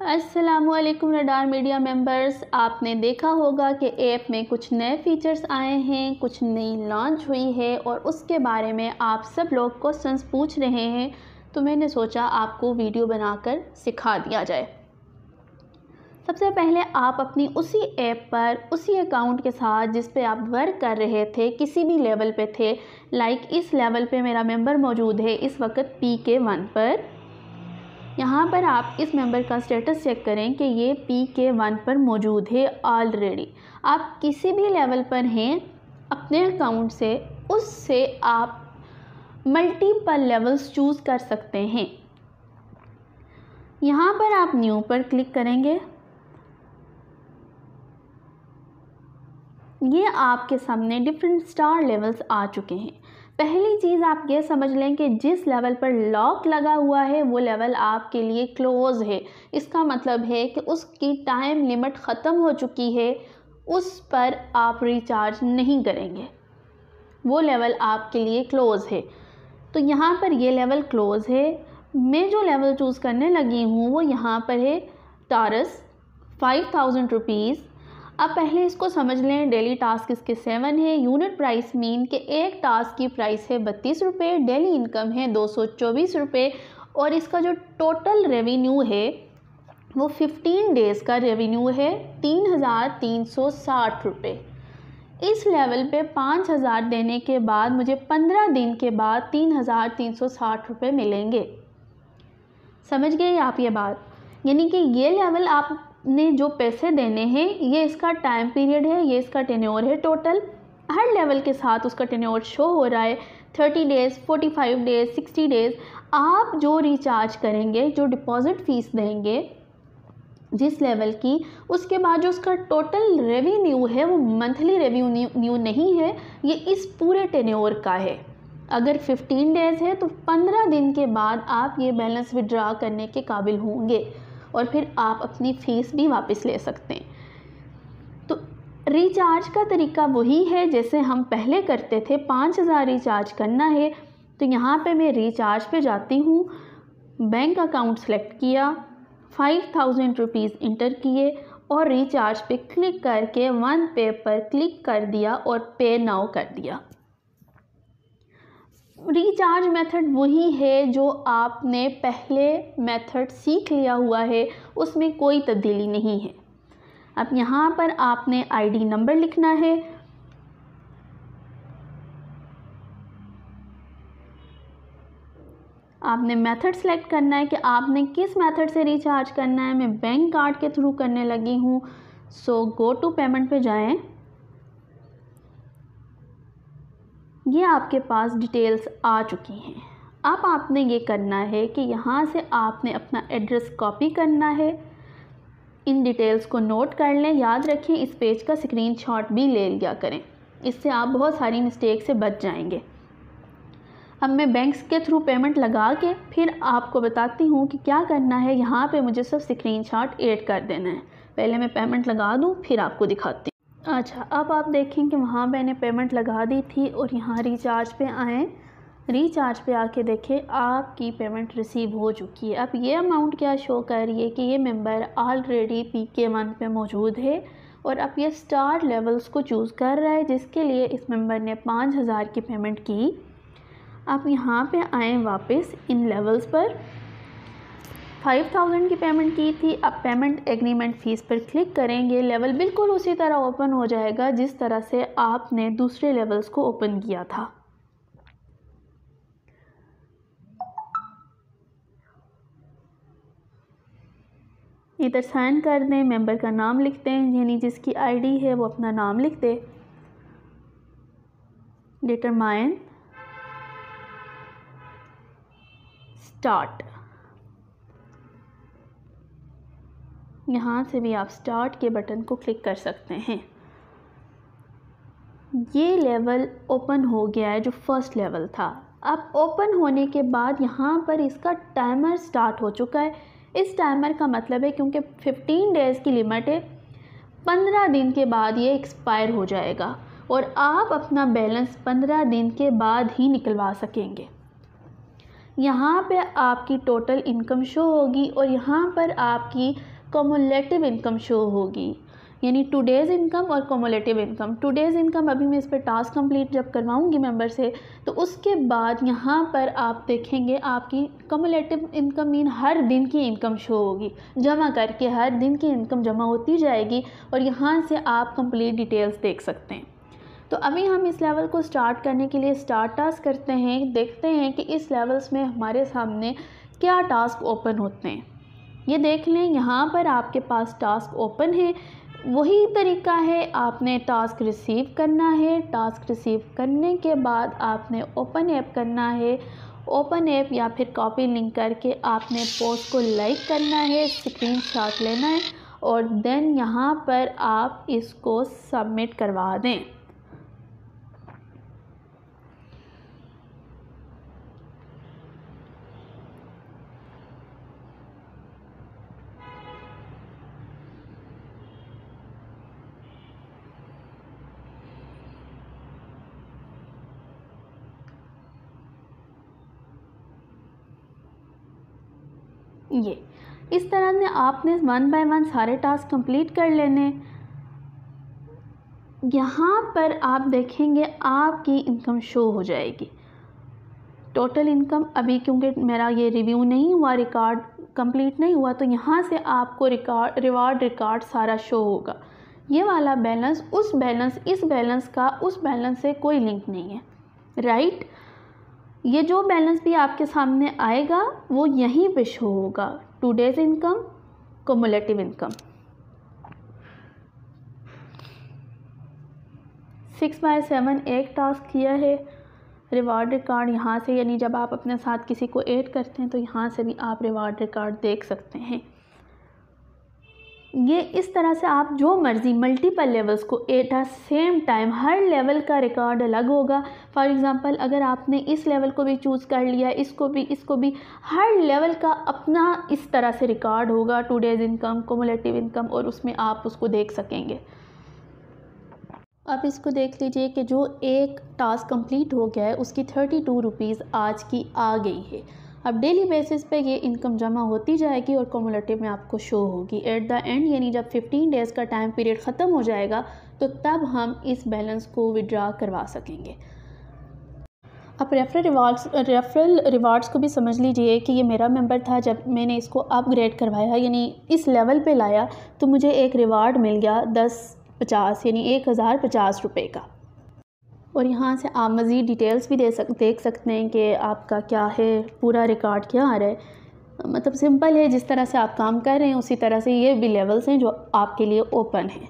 अस्सलामुअलैकुम radar media members, आपने देखा होगा कि ऐप में कुछ नए फीचर्स आए हैं, कुछ नई लॉन्च हुई है और उसके बारे में आप सब लोग क्वेश्चंस पूछ रहे हैं, तो मैंने सोचा आपको वीडियो बनाकर सिखा दिया जाए। सबसे पहले आप अपनी उसी ऐप पर उसी अकाउंट के साथ जिस पे आप वर्क कर रहे थे, किसी भी लेवल पे थे, लाइक इस लेवल पे मेरा मेंबर मौजूद है इस वक्त PK1 पर। यहाँ पर आप इस मेंबर का स्टेटस चेक करें कि ये PK1 पर मौजूद है ऑलरेडी। आप किसी भी लेवल पर हैं अपने अकाउंट से, उससे आप मल्टीपल लेवल्स चूज़ कर सकते हैं। यहाँ पर आप न्यू पर क्लिक करेंगे। ये आपके सामने डिफरेंट स्टार लेवल्स आ चुके हैं। पहली चीज़ आप ये समझ लें कि जिस लेवल पर लॉक लगा हुआ है वो लेवल आपके लिए क्लोज़ है। इसका मतलब है कि उसकी टाइम लिमिट ख़त्म हो चुकी है, उस पर आप रिचार्ज नहीं करेंगे, वो लेवल आपके लिए क्लोज़ है। तो यहाँ पर ये लेवल क्लोज़ है। मैं जो लेवल चूज़ करने लगी हूँ वो यहाँ पर है टारस 5000 रुपीज़। अब पहले इसको समझ लें, डेली टास्क इसके 7 है, यूनिट प्राइस मीन कि एक टास्क की प्राइस है 32 रुपये, डेली इनकम है 224 रुपये और इसका जो टोटल रेवेन्यू है वो 15 डेज़ का रेवेन्यू है 3360 रुपये। इस लेवल पे 5000 देने के बाद मुझे 15 दिन के बाद 3360 रुपये मिलेंगे। समझ गए आप ये बात? यानी कि ये लेवल आपने जो पैसे देने हैं ये इसका टाइम पीरियड है, ये इसका टेन्योर है। टोटल हर लेवल के साथ उसका टेन्योर शो हो रहा है, 30 डेज़, 45 डेज़, 60 डेज़। आप जो रिचार्ज करेंगे, जो डिपॉज़िट फ़ीस देंगे जिस लेवल की, उसके बाद जो उसका टोटल रेवेन्यू है वो मंथली रेवेन्यू नहीं है, ये इस पूरे टेन्योर का है। अगर 15 डेज़ है तो 15 दिन के बाद आप ये बैलेंस विड्रा करने के काबिल होंगे और फिर आप अपनी फ़ीस भी वापस ले सकते हैं। तो रिचार्ज का तरीका वही है जैसे हम पहले करते थे। 5000 रिचार्ज करना है तो यहाँ पे मैं रिचार्ज पे जाती हूँ, बैंक अकाउंट सेलेक्ट किया, 5000 रुपीज़ इंटर किए और रिचार्ज पे क्लिक करके वन पे पर क्लिक कर दिया और पे नाउ कर दिया। रिचार्ज मेथड वही है जो आपने पहले मेथड सीख लिया हुआ है, उसमें कोई तब्दीली नहीं है। अब यहाँ पर आपने आईडी नंबर लिखना है, आपने मेथड सेलेक्ट करना है कि आपने किस मेथड से रिचार्ज करना है। मैं बैंक कार्ड के थ्रू करने लगी हूँ, सो गो टू पेमेंट पे जाएं। ये आपके पास डिटेल्स आ चुकी हैं। अब आपने ये करना है कि यहाँ से आपने अपना एड्रेस कॉपी करना है। इन डिटेल्स को नोट कर लें, याद रखें, इस पेज का स्क्रीनशॉट भी ले लिया करें, इससे आप बहुत सारी मिस्टेक से बच जाएंगे। अब मैं बैंक्स के थ्रू पेमेंट लगा के फिर आपको बताती हूँ कि क्या करना है। यहाँ पे मुझे सब स्क्रीनशॉट ऐड कर देना है। पहले मैं पेमेंट लगा दूँ फिर आपको दिखाती हूँ। अच्छा, अब आप देखें कि वहाँ मैंने पेमेंट लगा दी थी और यहाँ रिचार्ज पे आएँ। रिचार्ज पे आके देखें आपकी पेमेंट रिसीव हो चुकी है। अब ये अमाउंट क्या शो कर रही है कि ये मेंबर ऑलरेडी PK1 पे मौजूद है और अब ये स्टार लेवल्स को चूज़ कर रहा है, जिसके लिए इस मेंबर ने 5000 की पेमेंट की। आप यहाँ पे आएँ वापस इन लेवल्स पर, 5000 की पेमेंट की थी। अब पेमेंट एग्रीमेंट फ़ीस पर क्लिक करेंगे, लेवल बिल्कुल उसी तरह ओपन हो जाएगा जिस तरह से आपने दूसरे लेवल्स को ओपन किया था। इधर साइन कर दें, मेंबर का नाम लिखते हैं, यानी जिसकी आईडी है वो अपना नाम लिख दे। डिटरमाइन स्टार्ट, यहाँ से भी आप स्टार्ट के बटन को क्लिक कर सकते हैं। ये लेवल ओपन हो गया है जो फर्स्ट लेवल था। अब ओपन होने के बाद यहाँ पर इसका टाइमर स्टार्ट हो चुका है। इस टाइमर का मतलब है क्योंकि 15 डेज़ की लिमिट है, 15 दिन के बाद ये एक्सपायर हो जाएगा और आप अपना बैलेंस 15 दिन के बाद ही निकलवा सकेंगे। यहाँ पे आपकी टोटल इनकम शो होगी और यहाँ पर आपकी कमुलेटिव इनकम शो होगी, यानी टुडेज़ इनकम और कमुलेटिव इनकम। टुडेज़ इनकम अभी मैं इस पर टास्क कंप्लीट जब करवाऊंगी मेंबर से, तो उसके बाद यहाँ पर आप देखेंगे आपकी कमुलेटिव इनकम मीन हर दिन की इनकम शो होगी, जमा करके हर दिन की इनकम जमा होती जाएगी और यहाँ से आप कंप्लीट डिटेल्स देख सकते हैं। तो अभी हम इस लेवल को स्टार्ट करने के लिए स्टार्ट टास्क करते हैं, देखते हैं कि इस लेवल्स में हमारे सामने क्या टास्क ओपन होते हैं। ये देख लें, यहाँ पर आपके पास टास्क ओपन है। वही तरीका है, आपने टास्क रिसीव करना है। टास्क रिसीव करने के बाद आपने ओपन ऐप करना है। ओपन ऐप या फिर कॉपी लिंक करके आपने पोस्ट को लाइक करना है, स्क्रीनशॉट लेना है और देन यहाँ पर आप इसको सबमिट करवा दें। ये इस तरह से आपने वन बाय वन सारे टास्क कंप्लीट कर लेने। यहाँ पर आप देखेंगे आपकी इनकम शो हो जाएगी, टोटल इनकम। अभी क्योंकि मेरा ये रिव्यू नहीं हुआ, रिकॉर्ड कंप्लीट नहीं हुआ, तो यहाँ से आपको रिवार्ड रिकॉर्ड सारा शो होगा। ये वाला बैलेंस, उस बैलेंस, इस बैलेंस का उस बैलेंस से कोई लिंक नहीं है, राइट। ये जो बैलेंस भी आपके सामने आएगा वो यहीं पे शो होगा, टुडेज़ इनकम, कमुलेटिव इनकम। 6/7 एक टास्क किया है। रिवार्ड रिकॉर्ड यहाँ से, यानी जब आप अपने साथ किसी को ऐड करते हैं तो यहाँ से भी आप रिवार्ड रिकॉर्ड देख सकते हैं। ये इस तरह से आप जो मर्ज़ी मल्टीपल लेवल्स को at a same time, her level का रिकॉर्ड अलग होगा। फॉर एग्ज़ाम्पल अगर आपने इस लेवल को भी चूज़ कर लिया, इसको भी, हर लेवल का अपना इस तरह से रिकॉर्ड होगा, टुडेज़ इनकम, कमुलेटिव इनकम, और उसमें आप उसको देख सकेंगे। आप इसको देख लीजिए कि जो एक टास्क कंप्लीट हो गया है उसकी 32 रुपीज़ आज की आ गई है। अब डेली बेसिस पे ये इनकम जमा होती जाएगी और कमुलेटिव में आपको शो होगी एट द एंड, यानी जब 15 डेज़ का टाइम पीरियड ख़त्म हो जाएगा तो तब हम इस बैलेंस को विड्रा करवा सकेंगे। आप रेफरल रिवार्ड्स को भी समझ लीजिए कि ये मेरा मेंबर था, जब मैंने इसको अपग्रेड करवाया यानी इस लेवल पे लाया तो मुझे एक रिवार्ड मिल गया 1050 यानी 1050 रुपये का। और यहाँ से आप मज़ीद डिटेल्स भी देख सकते हैं कि आपका क्या है, पूरा रिकॉर्ड क्या आ रहा है। मतलब सिंपल है, जिस तरह से आप काम कर रहे हैं उसी तरह से ये भी लेवल्स हैं जो आपके लिए ओपन हैं।